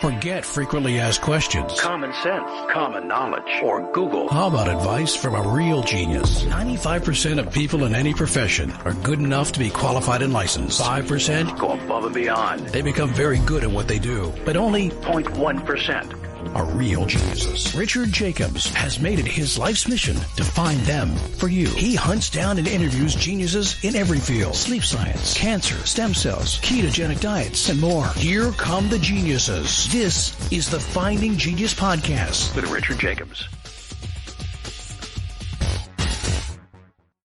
Forget frequently asked questions. Common sense, common knowledge, or Google. How about advice from a real genius? 95% of people in any profession are good enough to be qualified and licensed. 5% go above and beyond. They become very good at what they do, but only 0.1% are real geniuses. Richard Jacobs has made it his life's mission to find them for you. He hunts down and interviews geniuses in every field: sleep science, cancer, stem cells, ketogenic diets, and more. Here come the geniuses. This is the Finding Genius Podcast with Richard Jacobs.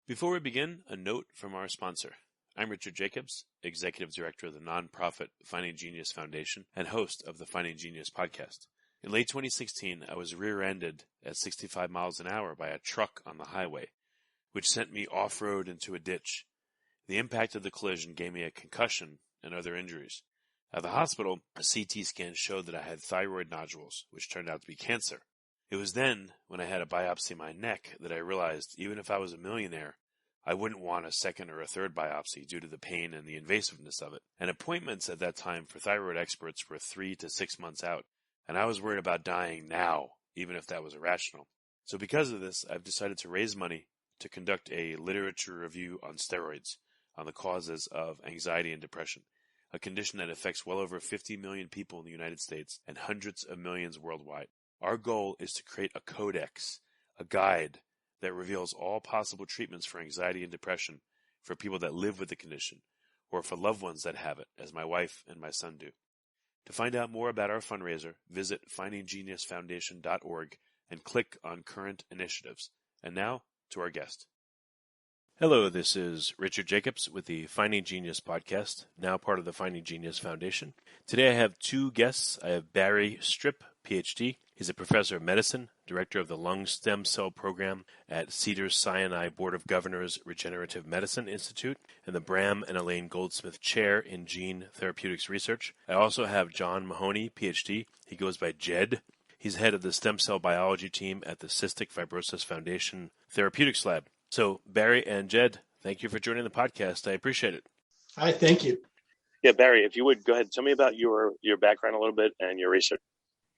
Before we begin, a note from our sponsor. I'm Richard Jacobs, Executive Director of the nonprofit Finding Genius Foundation and host of the Finding Genius Podcast. In late 2016, I was rear-ended at 65 miles an hour by a truck on the highway, which sent me off-road into a ditch. The impact of the collision gave me a concussion and other injuries. At the hospital, a CT scan showed that I had thyroid nodules, which turned out to be cancer. It was then, when I had a biopsy of my neck, that I realized even if I was a millionaire, I wouldn't want a second or a third biopsy due to the pain and the invasiveness of it. And appointments at that time for thyroid experts were 3 to 6 months out. And I was worried about dying now, even if that was irrational. So because of this, I've decided to raise money to conduct a literature review on steroids, on the causes of anxiety and depression, a condition that affects well over 50 million people in the United States and hundreds of millions worldwide. Our goal is to create a codex, a guide that reveals all possible treatments for anxiety and depression for people that live with the condition, or for loved ones that have it, as my wife and my son do. To find out more about our fundraiser, visit findinggeniusfoundation.org and click on current initiatives. And now, to our guest. Hello, this is Richard Jacobs with the Finding Genius Podcast, now part of the Finding Genius Foundation. Today I have two guests. I have Barry Stripp, Ph.D. He's a professor of medicine, director of the lung stem cell program at Cedars-Sinai Board of Governors Regenerative Medicine Institute, and the Bram and Elaine Goldsmith Chair in Gene Therapeutics Research. I also have John Mahoney, Ph.D. He goes by Jed. He's head of the stem cell biology team at the Cystic Fibrosis Foundation Therapeutics Lab. So, Barry and Jed, thank you for joining the podcast. I appreciate it. Hi, thank you. Yeah, Barry, if you would, go ahead. Tell me about your background a little bit and your research.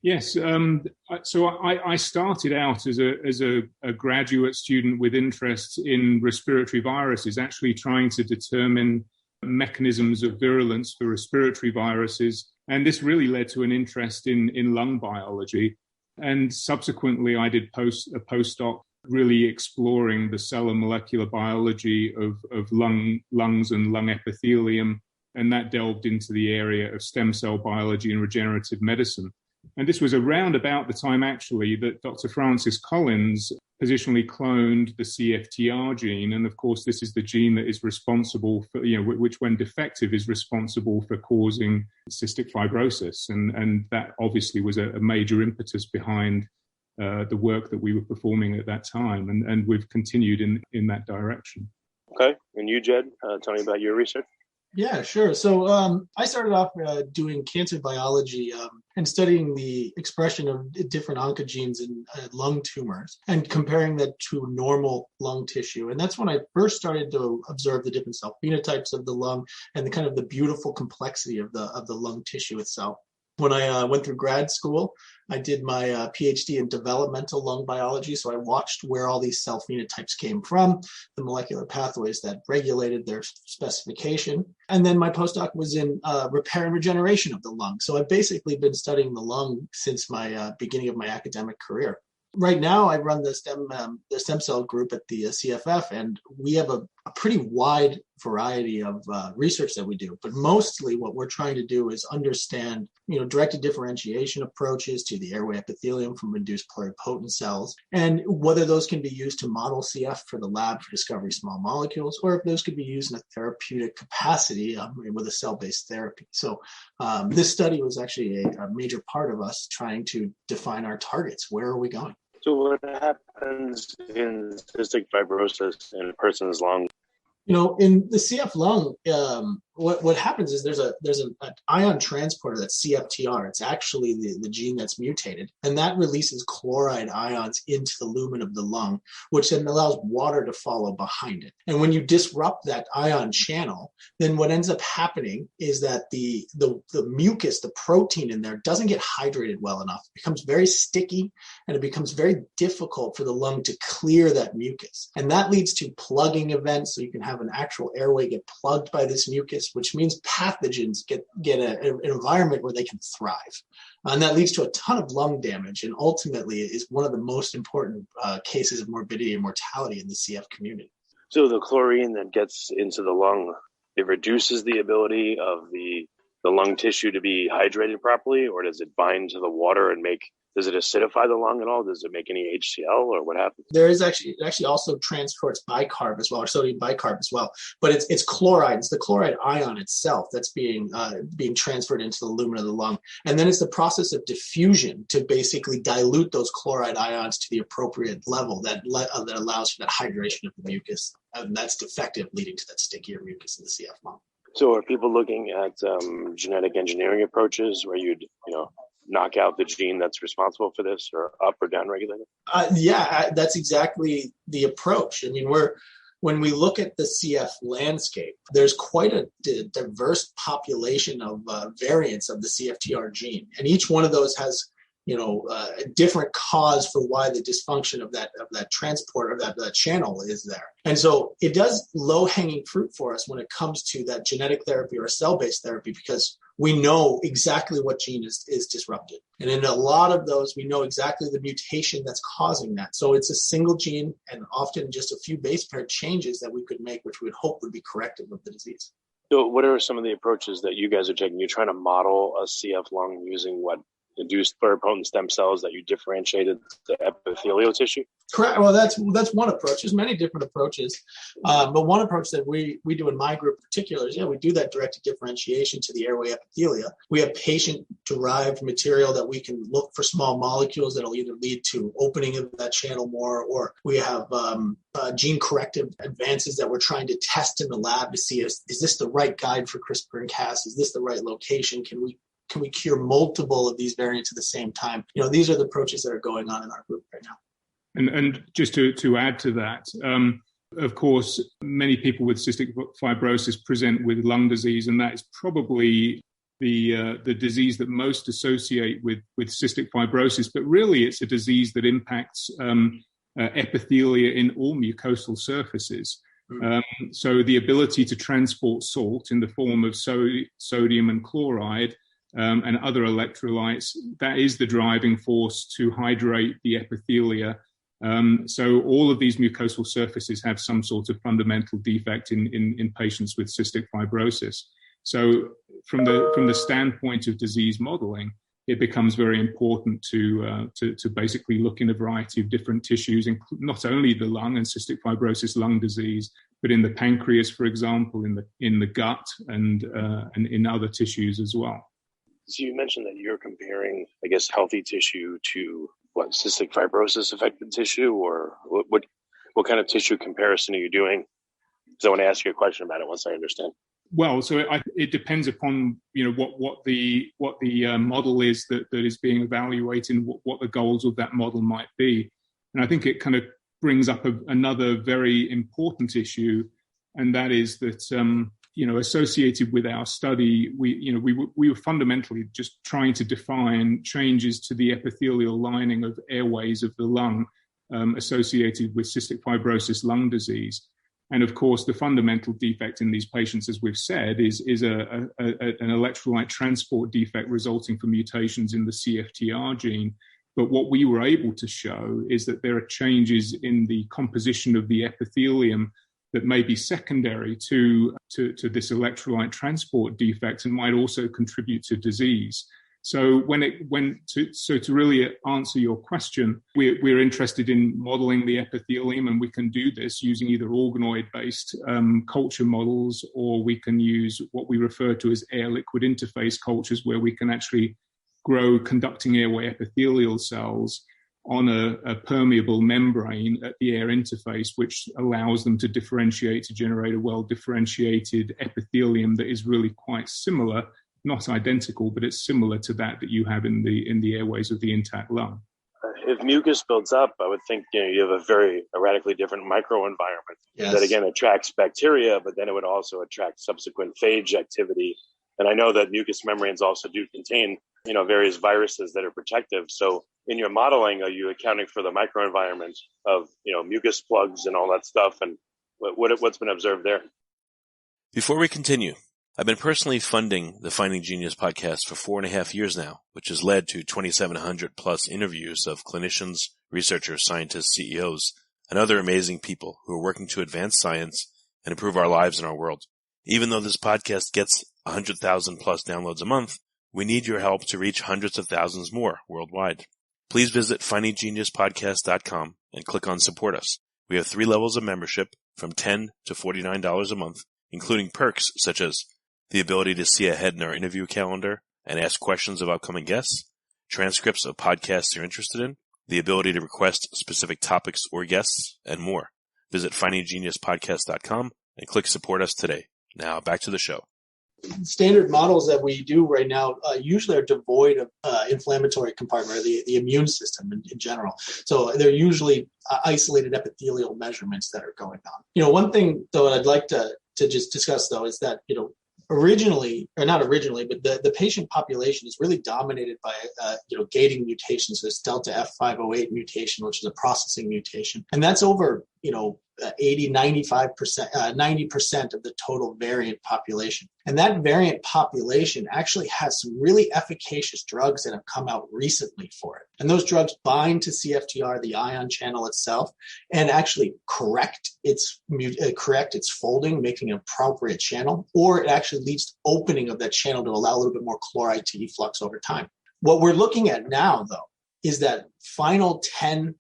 Yes, so I started out as a graduate student with interests in respiratory viruses, actually trying to determine mechanisms of virulence for respiratory viruses. And this really led to an interest in lung biology. And subsequently, I did a postdoc really exploring the cell and molecular biology of lungs and lung epithelium. And that delved into the area of stem cell biology and regenerative medicine. And this was around about the time, actually, that Dr. Francis Collins positionally cloned the CFTR gene. And of course, this is the gene that is responsible for, which when defective is responsible for causing cystic fibrosis. And that obviously was a major impetus behind the work that we were performing at that time. And we've continued in that direction. Okay. And you, Jed, tell me about your research. Yeah, sure. So I started off doing cancer biology and studying the expression of different oncogenes in lung tumors and comparing that to normal lung tissue. And that's when I first started to observe the different cell phenotypes of the lung and the kind of the beautiful complexity of the lung tissue itself. When I went through grad school, I did my Ph.D. in developmental lung biology. So I watched where all these cell phenotypes came from, the molecular pathways that regulated their specification. And then my postdoc was in repair and regeneration of the lung. So I've basically been studying the lung since my beginning of my academic career. Right now, I run the stem cell group at the CFF, and we have a pretty wide variety of research that we do. But mostly what we're trying to do is understand, directed differentiation approaches to the airway epithelium from reduced pluripotent cells, and whether those can be used to model CF for the lab for discovering small molecules, or if those could be used in a therapeutic capacity with a cell-based therapy. So this study was actually a major part of us trying to define our targets. Where are we going? So what happens in cystic fibrosis in a person's lung? In the CF lung, what happens is there's an ion transporter that's CFTR. It's actually the gene that's mutated, and that releases chloride ions into the lumen of the lung, which then allows water to follow behind it. And when you disrupt that ion channel, then what ends up happening is that the mucus, the protein in there, doesn't get hydrated well enough. It becomes very sticky, and it becomes very difficult for the lung to clear that mucus. And that leads to plugging events, so you can have an actual airway get plugged by this mucus, which means pathogens get an environment where they can thrive. And that leads to a ton of lung damage, and ultimately is one of the most important cases of morbidity and mortality in the CF community. So the chlorine that gets into the lung, it reduces the ability of the lung tissue to be hydrated properly, or does it bind to the water and does it acidify the lung at all? Does it make any HCl, or what happens? It actually also transports bicarb as well, or sodium bicarb as well. But it's chloride. It's the chloride ion itself that's being transferred into the lumen of the lung. And then it's the process of diffusion to basically dilute those chloride ions to the appropriate level that allows for that hydration of the mucus. And that's defective, leading to that stickier mucus in the CF lung. So are people looking at genetic engineering approaches where you'd, knock out the gene that's responsible for this, or up or down regulate it? Yeah, that's exactly the approach. I mean, when we look at the CF landscape, there's quite a diverse population of variants of the CFTR gene, and each one of those has a different cause for why the dysfunction of that transport, or that channel is there. And so it does low-hanging fruit for us when it comes to that genetic therapy or cell-based therapy, because we know exactly what gene is disrupted. And in a lot of those, we know exactly the mutation that's causing that. So it's a single gene, and often just a few base pair changes that we could make, which we would hope would be corrective of the disease. So what are some of the approaches that you guys are taking? You're trying to model a CF lung using what? Induced pluripotent stem cells that you differentiated the epithelial tissue? Correct. Well, that's one approach. There's many different approaches, but one approach that we do in my group in particular is, we do that directed differentiation to the airway epithelia. We have patient-derived material that we can look for small molecules that'll either lead to opening of that channel more, or we have gene corrective advances that we're trying to test in the lab to see is this the right guide for CRISPR and Cas? Is this the right location? Can we cure multiple of these variants at the same time? These are the approaches that are going on in our group right now. And just to add to that, of course, many people with cystic fibrosis present with lung disease, and that is probably the disease that most associate with cystic fibrosis. But really, it's a disease that impacts epithelia in all mucosal surfaces. So the ability to transport salt in the form of sodium and chloride and other electrolytes, that is the driving force to hydrate the epithelia. So all of these mucosal surfaces have some sort of fundamental defect in patients with cystic fibrosis. So from the standpoint of disease modeling, it becomes very important to basically look in a variety of different tissues, not only the lung and cystic fibrosis lung disease, but in the pancreas, for example, in the gut, and in other tissues as well. So you mentioned that you're comparing, healthy tissue to cystic fibrosis affected tissue, or what kind of tissue comparison are you doing? Because I want to ask you a question about it once I understand. Well, so it depends upon what the model is that is being evaluated, and what the goals of that model might be. And I think it kind of brings up another very important issue, and that is that associated with our study, we were fundamentally just trying to define changes to the epithelial lining of airways of the lung associated with cystic fibrosis lung disease. And of course, the fundamental defect in these patients, as we've said, is an electrolyte transport defect resulting from mutations in the CFTR gene. But what we were able to show is that there are changes in the composition of the epithelium that may be secondary to this electrolyte transport defect and might also contribute to disease. So to really answer your question, we're interested in modeling the epithelium, and we can do this using either organoid-based culture models, or we can use what we refer to as air-liquid interface cultures, where we can actually grow conducting airway epithelial cells. on a permeable membrane at the air interface, which allows them to differentiate, to generate a well-differentiated epithelium that is really quite similar, not identical, but it's similar to that you have in the airways of the intact lung. If mucus builds up, I would think you have a very radically different microenvironment that again attracts bacteria, but then it would also attract subsequent phage activity. And I know that mucous membranes also do contain various viruses that are protective. So in your modeling, are you accounting for the microenvironment of mucus plugs and all that stuff? And what's been observed there? Before we continue, I've been personally funding the Finding Genius podcast for 4.5 years now, which has led to 2,700 plus interviews of clinicians, researchers, scientists, CEOs, and other amazing people who are working to advance science and improve our lives and our world. Even though this podcast gets 100,000 plus downloads a month, we need your help to reach hundreds of thousands more worldwide. Please visit findinggeniuspodcast.com and click on Support Us. We have 3 levels of membership from $10 to $49 a month, including perks such as the ability to see ahead in our interview calendar and ask questions of upcoming guests, transcripts of podcasts you're interested in, the ability to request specific topics or guests, and more. Visit findinggeniuspodcast.com and click Support Us today. Now back to the show. Standard models that we do right now usually are devoid of inflammatory compartment or the immune system in general. So they're usually isolated epithelial measurements that are going on. One thing though I'd like to just discuss though is that originally, or not originally, but the patient population is really dominated by gating mutations. This delta F508 mutation, which is a processing mutation, and that's over 90% of the total variant population. And that variant population actually has some really efficacious drugs that have come out recently for it. And those drugs bind to CFTR, the ion channel itself, and actually correct its folding, making an appropriate channel, or it actually leads to opening of that channel to allow a little bit more chloride to efflux over time. What we're looking at now, though, is that final 10%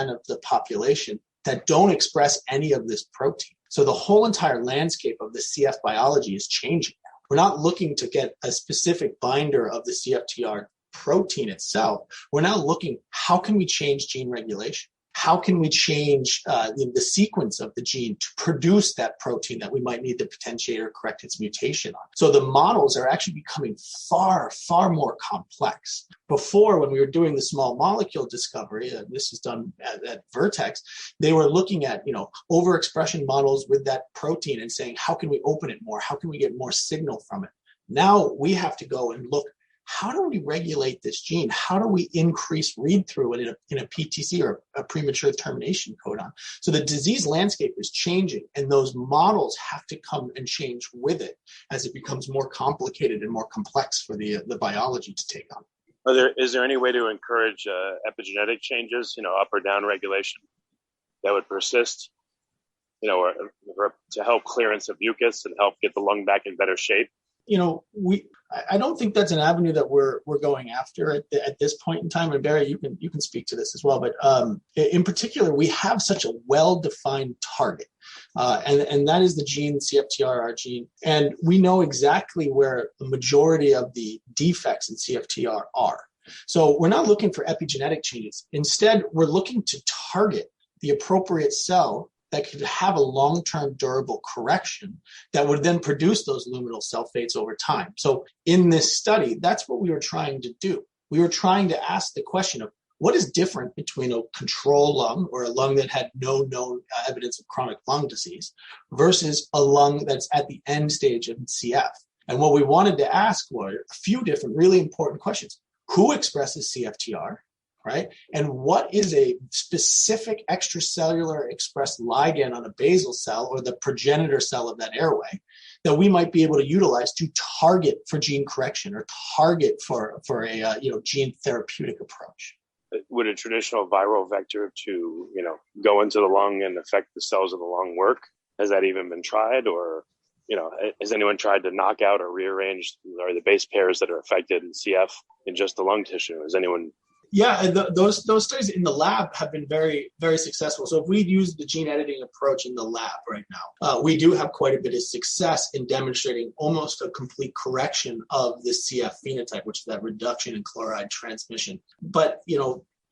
of the population that don't express any of this protein. So the whole entire landscape of the CF biology is changing now. We're not looking to get a specific binder of the CFTR protein itself. We're now looking, how can we change gene regulation? How can we change the sequence of the gene to produce that protein that we might need to potentiate or correct its mutation on? So the models are actually becoming far, far more complex. Before, when we were doing the small molecule discovery, this is done at Vertex, they were looking at overexpression models with that protein and saying, how can we open it more? How can we get more signal from it? Now we have to go and look, how do we regulate this gene? How do we increase read-through in a PTC or a premature termination codon? So the disease landscape is changing, and those models have to come and change with it as it becomes more complicated and more complex for the biology to take on. Is there any way to encourage epigenetic changes, up or down regulation that would persist, or to help clearance of mucus and help get the lung back in better shape? I don't think that's an avenue that we're going after at this point in time. And Barry, you can speak to this as well. But in particular, we have such a well-defined target, and that is the gene CFTR gene, and we know exactly where the majority of the defects in CFTR are. So we're not looking for epigenetic changes. Instead, we're looking to target the appropriate cell that could have a long-term durable correction that would then produce those luminal sulfates over time. So in this study, that's what we were trying to do. We were trying to ask the question of what is different between a control lung or a lung that had no known evidence of chronic lung disease versus a lung that's at the end stage of CF. And what we wanted to ask were a few different really important questions. Who expresses CFTR? Right? And what is a specific extracellular expressed ligand on a basal cell or the progenitor cell of that airway that we might be able to utilize to target for gene correction or target for a gene therapeutic approach? Would a traditional viral vector to go into the lung and affect the cells of the lung work? Has that even been tried, or has anyone tried to knock out or rearrange the base pairs that are affected in CF in just the lung tissue? Has anyone? Yeah, and those studies in the lab have been very, very successful. So if we use the gene editing approach in the lab right now, we do have quite a bit of success in demonstrating almost a complete correction of the CF phenotype, which is that reduction in chloride transmission. But,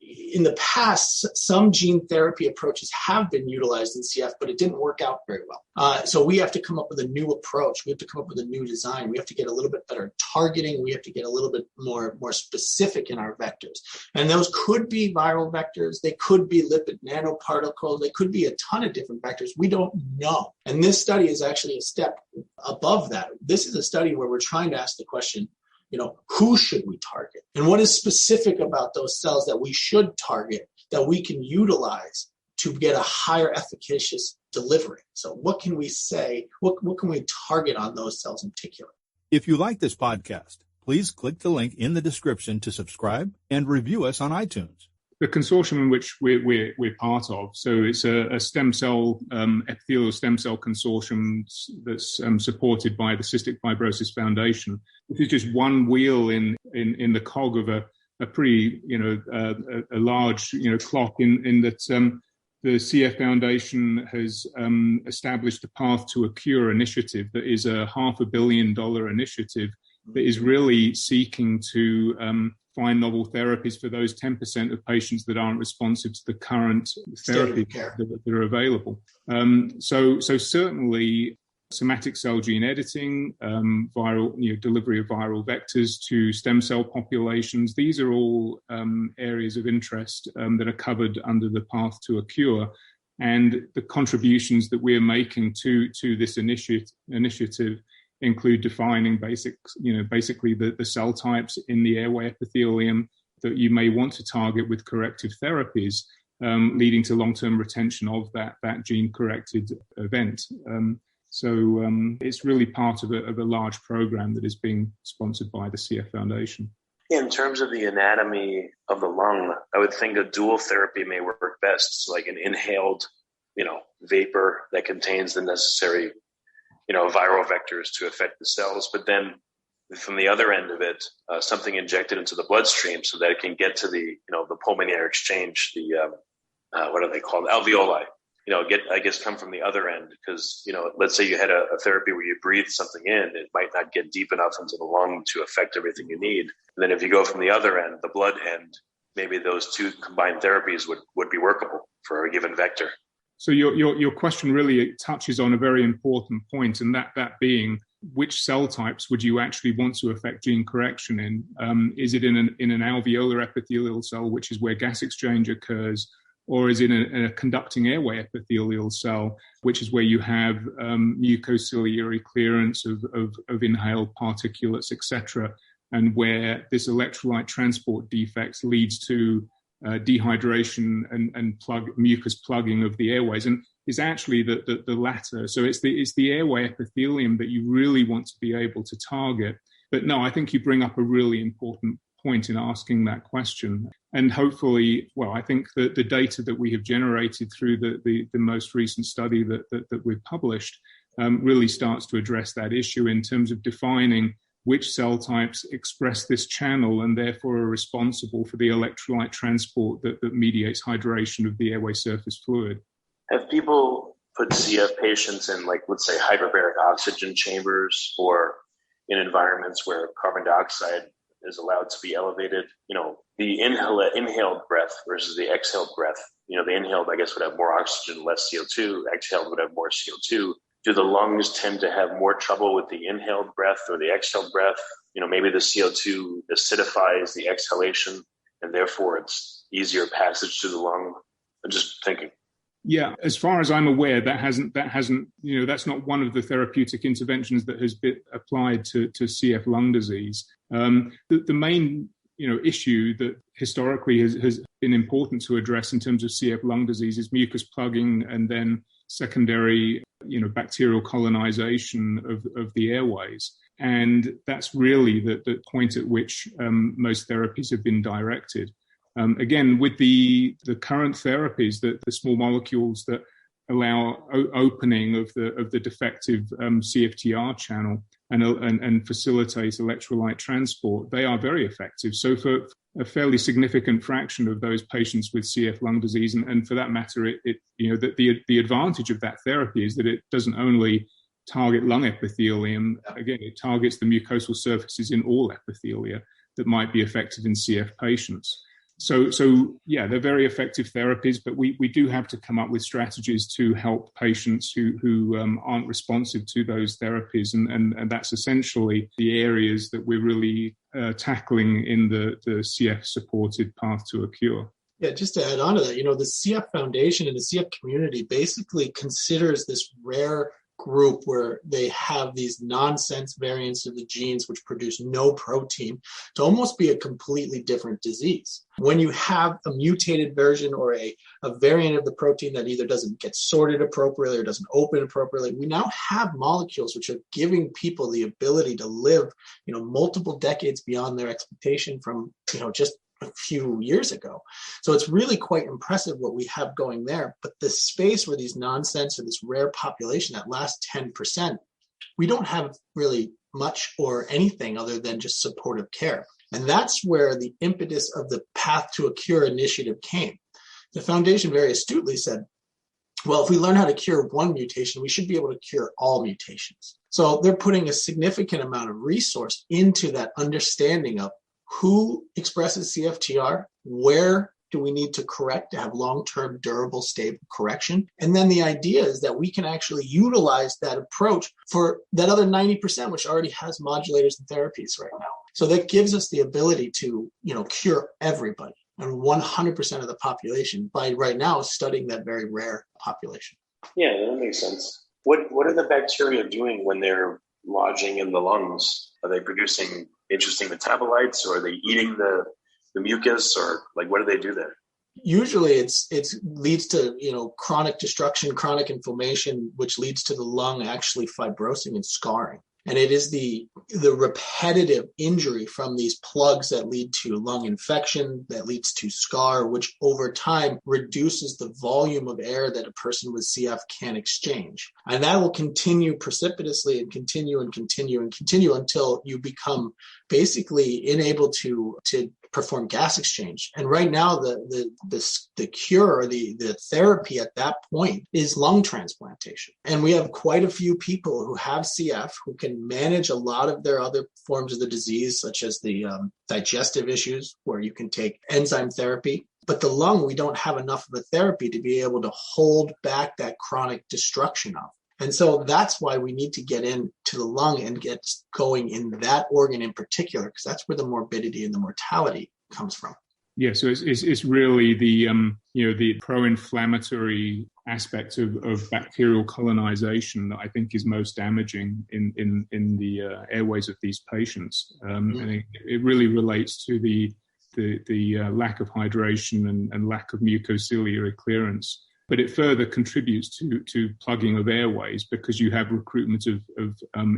in the past, some gene therapy approaches have been utilized in CF, but it didn't work out very well. So we have to come up with a new approach. We have to come up with a new design. We have to get a little bit better targeting. We have to get a little bit more specific in our vectors. And those could be viral vectors. They could be lipid nanoparticles. They could be a ton of different vectors. We don't know. And this study is actually a step above that. This is a study where we're trying to ask the question, who should we target? And what is specific about those cells that we should target that we can utilize to get a higher efficacious delivery? So what can we say? What can we target on those cells in particular? If you like this podcast, please click the link in the description to subscribe and review us on iTunes. The consortium in which we're part of, so it's a stem cell, epithelial stem cell consortium that's supported by the Cystic Fibrosis Foundation. This is just one wheel in the cog of a pretty, a large, clock in that the CF Foundation has established a Path to a Cure initiative that is a $500 million initiative that is really seeking to find novel therapies for those 10% of patients that aren't responsive to the current therapies that are available. So certainly somatic cell gene editing, viral, delivery of viral vectors to stem cell populations. These are all areas of interest that are covered under the Path to a Cure. And the contributions that we're making to this initiative include defining basically the cell types in the airway epithelium that you may want to target with corrective therapies, leading to long-term retention of that gene-corrected event. So it's really part of a large program that is being sponsored by the CF Foundation. In terms of the anatomy of the lung, I would think a dual therapy may work best, like an inhaled, vapor that contains the necessary viral vectors to affect the cells, but then from the other end of it, something injected into the bloodstream so that it can get to the pulmonary exchange, the what are they called, alveoli, come from the other end, because let's say you had a therapy where you breathe something in, it might not get deep enough into the lung to affect everything you need. And then if you go from the other end, the blood end, maybe those two combined therapies would be workable for a given vector. So your question really touches on a very important point, and that being, which cell types would you actually want to affect gene correction in? Is it in an alveolar epithelial cell, which is where gas exchange occurs, or is it in a conducting airway epithelial cell, which is where you have mucociliary clearance of inhaled particulates, etc., and where this electrolyte transport defects leads to dehydration and mucus plugging of the airways, and is actually the latter. So it's the airway epithelium that you really want to be able to target. But no, I think you bring up a really important point in asking that question. And hopefully, I think that the data that we have generated through the most recent study that we've published really starts to address that issue in terms of defining which cell types express this channel and therefore are responsible for the electrolyte transport that mediates hydration of the airway surface fluid. Have people put CF patients in, let's say, hyperbaric oxygen chambers, or in environments where carbon dioxide is allowed to be elevated? The inhaled breath versus the exhaled breath. The inhaled, I guess, would have more oxygen, less CO2. Exhaled would have more CO2. Do the lungs tend to have more trouble with the inhaled breath or the exhaled breath? Maybe the CO2 acidifies the exhalation, and therefore it's easier passage to the lung. I'm just thinking. Yeah, as far as I'm aware, that hasn't. That's not one of the therapeutic interventions that has been applied to CF lung disease. The main issue that historically has been important to address in terms of CF lung disease is mucus plugging and then secondary bacterial colonization of the airways. And that's really the point at which most therapies have been directed. Again, with the current therapies, the small molecules that allow opening of the defective CFTR channel and facilitate electrolyte transport, they are very effective. So for a fairly significant fraction of those patients with CF lung disease, and for that matter, the advantage of that therapy is that it doesn't only target lung epithelium. Again, it targets the mucosal surfaces in all epithelia that might be affected in CF patients. they're very effective therapies, but we do have to come up with strategies to help patients who aren't responsive to those therapies. And that's essentially the areas that we're really tackling in the CF-supported path to a cure. Yeah, just to add on to that, the CF Foundation and the CF community basically considers this rare group where they have these nonsense variants of the genes which produce no protein to almost be a completely different disease. When you have a mutated version or a variant of the protein that either doesn't get sorted appropriately or doesn't open appropriately, we now have molecules which are giving people the ability to live, multiple decades beyond their expectation from, just a few years ago. So it's really quite impressive what we have going there. But the space where these nonsense or this rare population, that last 10%, we don't have really much or anything other than just supportive care. And that's where the impetus of the Path to a Cure initiative came. The foundation very astutely said, well, if we learn how to cure one mutation, we should be able to cure all mutations. So they're putting a significant amount of resource into that understanding of who expresses CFTR, where do we need to correct to have long-term, durable, stable correction? And then the idea is that we can actually utilize that approach for that other 90%, which already has modulators and therapies right now. So that gives us the ability to, cure everybody and 100% of the population by right now studying that very rare population. Yeah, that makes sense. What are the bacteria doing when they're lodging in the lungs? Are they producing interesting metabolites, or are they eating the mucus, or what do they do there? Usually it leads to, chronic destruction, chronic inflammation, which leads to the lung actually fibrosing and scarring. And it is the repetitive injury from these plugs that lead to lung infection, that leads to scar, which over time reduces the volume of air that a person with CF can exchange. And that will continue precipitously and continue until you become basically unable to perform gas exchange. And right now, the cure or the therapy at that point is lung transplantation. And we have quite a few people who have CF who can manage a lot of their other forms of the disease, such as the digestive issues, where you can take enzyme therapy. But the lung, we don't have enough of a therapy to be able to hold back that chronic destruction of. And so that's why we need to get into the lung and get going in that organ in particular, because that's where the morbidity and the mortality comes from. Yeah, so it's really the the pro-inflammatory aspect of bacterial colonization that I think is most damaging in the airways of these patients. And it really relates to the lack of hydration and lack of mucociliary clearance. But it further contributes to plugging of airways because you have recruitment of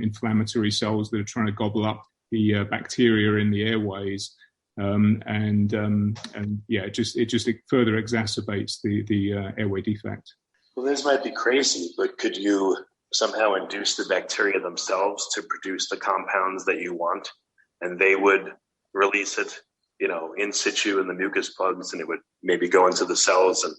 inflammatory cells that are trying to gobble up the bacteria in the airways, it further exacerbates the airway defect. Well, this might be crazy, but could you somehow induce the bacteria themselves to produce the compounds that you want, and they would release it, in situ in the mucus plugs, and it would maybe go into the cells and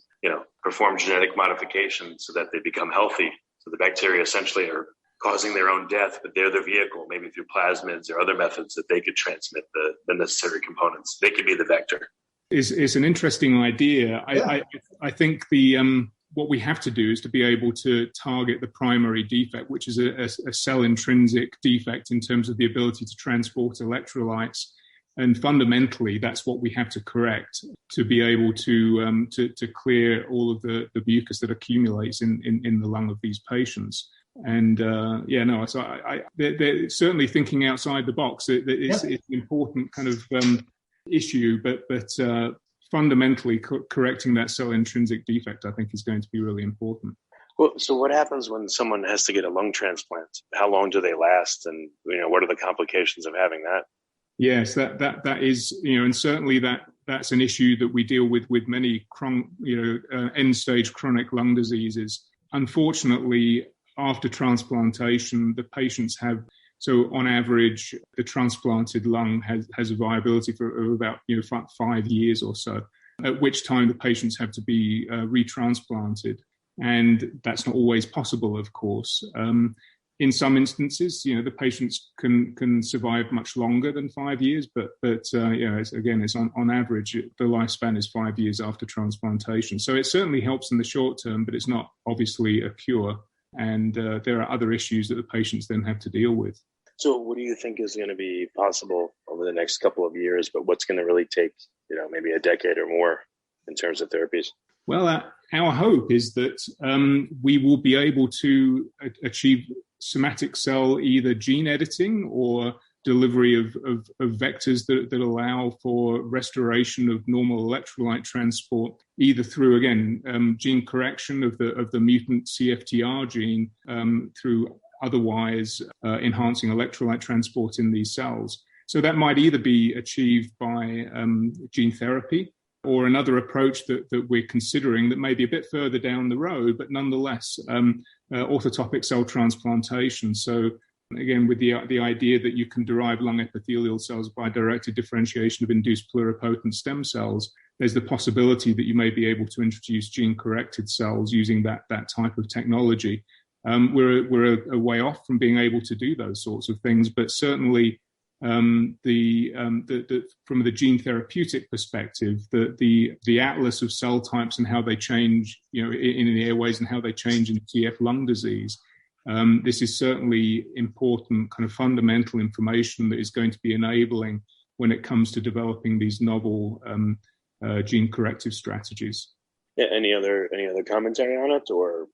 perform genetic modification so that they become healthy. So the bacteria essentially are causing their own death, but they're the vehicle, maybe through plasmids or other methods that they could transmit the necessary components. They could be the vector. It's an interesting idea. Yeah. I think what we have to do is to be able to target the primary defect, which is a cell intrinsic defect in terms of the ability to transport electrolytes. And fundamentally, that's what we have to correct to be able to clear all of the mucus that accumulates in the lung of these patients. And they're certainly thinking outside the box. It's an important kind of issue, but fundamentally correcting that cell intrinsic defect, I think, is going to be really important. Well, so what happens when someone has to get a lung transplant? How long do they last? And what are the complications of having that? Yes, that is, and certainly that's an issue that we deal with many end-stage chronic lung diseases. Unfortunately, after transplantation, the patients have, so on average, the transplanted lung has a viability for about 5 years or so, at which time the patients have to be retransplanted. And that's not always possible, of course. In some instances, the patients can survive much longer than 5 years, but it's on average, the lifespan is 5 years after transplantation. So it certainly helps in the short term, but it's not obviously a cure. And there are other issues that the patients then have to deal with. So what do you think is going to be possible over the next couple of years, but what's going to really take, maybe a decade or more in terms of therapies? Well, our hope is that we will be able to achieve somatic cell either gene editing or delivery of vectors that allow for restoration of normal electrolyte transport, either through, again, gene correction of the mutant CFTR gene, through otherwise enhancing electrolyte transport in these cells. So that might either be achieved by gene therapy or another approach that we're considering that may be a bit further down the road, but nonetheless, orthotopic cell transplantation. So again, with the idea that you can derive lung epithelial cells by directed differentiation of induced pluripotent stem cells, there's the possibility that you may be able to introduce gene-corrected cells using that type of technology. We're a way off from being able to do those sorts of things, but certainly from the gene therapeutic perspective, the atlas of cell types and how they change, in the airways and how they change in CF lung disease. This is certainly important, kind of fundamental information that is going to be enabling when it comes to developing these novel gene corrective strategies. Yeah, any other commentary on it, or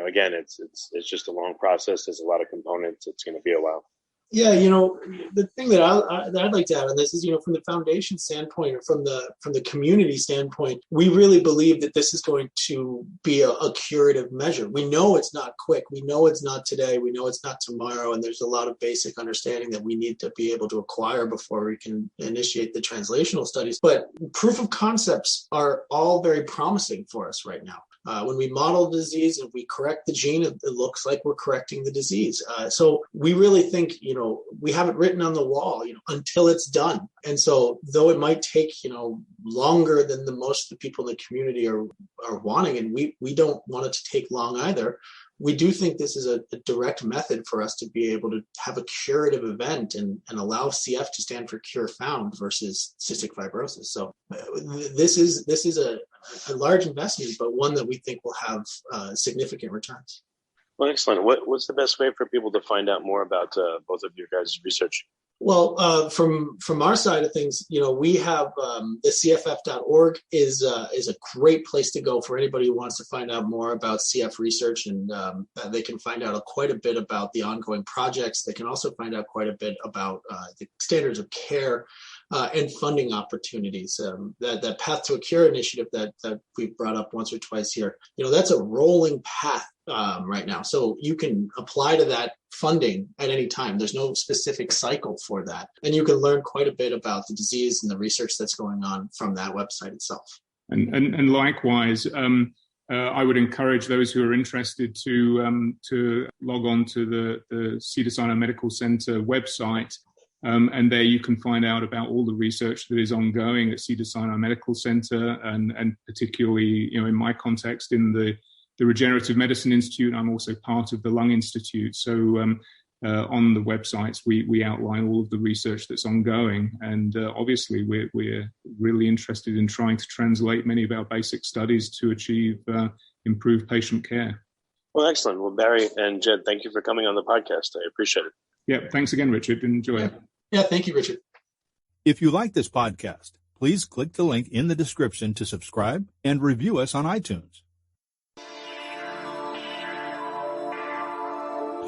again, it's just a long process. There's a lot of components. It's going to be a while. Yeah, the thing that I'd like to add on this is, from the foundation standpoint or from the community standpoint, we really believe that this is going to be a curative measure. We know it's not quick. We know it's not today. We know it's not tomorrow. And there's a lot of basic understanding that we need to be able to acquire before we can initiate the translational studies. But proof of concepts are all very promising for us right now. When we model disease and we correct the gene, it looks like we're correcting the disease. So we really think, we have it written on the wall, until it's done. And so though it might take, longer than most of the people in the community are wanting, and we don't want it to take long either, we do think this is a direct method for us to be able to have a curative event and allow CF to stand for cure found versus cystic fibrosis. So this is a large investment, but one that we think will have significant returns. Well, excellent. What's the best way for people to find out more about both of your guys' research? Well, from our side of things, we have the CFF.org is a great place to go for anybody who wants to find out more about CF research, and they can find out quite a bit about the ongoing projects. They can also find out quite a bit about the standards of care and funding opportunities. That Path to a Cure initiative that we've brought up once or twice here, that's a rolling path right now. So you can apply to that funding at any time. There's no specific cycle for that. And you can learn quite a bit about the disease and the research that's going on from that website itself. And likewise, I would encourage those who are interested to log on to the Cedars-Sinai Medical Center website. And there you can find out about all the research that is ongoing at Cedars-Sinai Medical Center, and particularly, in my context, in the Regenerative Medicine Institute. I'm also part of the Lung Institute. So on the websites, we outline all of the research that's ongoing. And obviously, we're really interested in trying to translate many of our basic studies to achieve improved patient care. Well, excellent. Well, Barry and Jed, thank you for coming on the podcast. I appreciate it. Yeah, thanks again, Richard. Enjoy it. Yeah, thank you, Richard. If you like this podcast, please click the link in the description to subscribe and review us on iTunes.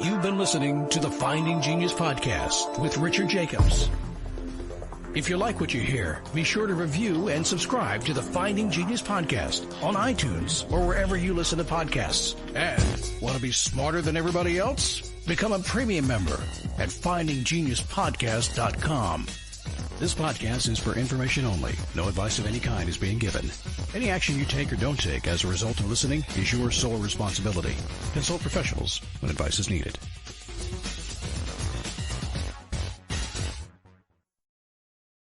You've been listening to the Finding Genius podcast with Richard Jacobs. If you like what you hear, be sure to review and subscribe to the Finding Genius podcast on iTunes or wherever you listen to podcasts. And want to be smarter than everybody else? Become a premium member at findinggeniuspodcast.com. This podcast is for information only. No advice of any kind is being given. Any action you take or don't take as a result of listening is your sole responsibility. Consult professionals when advice is needed.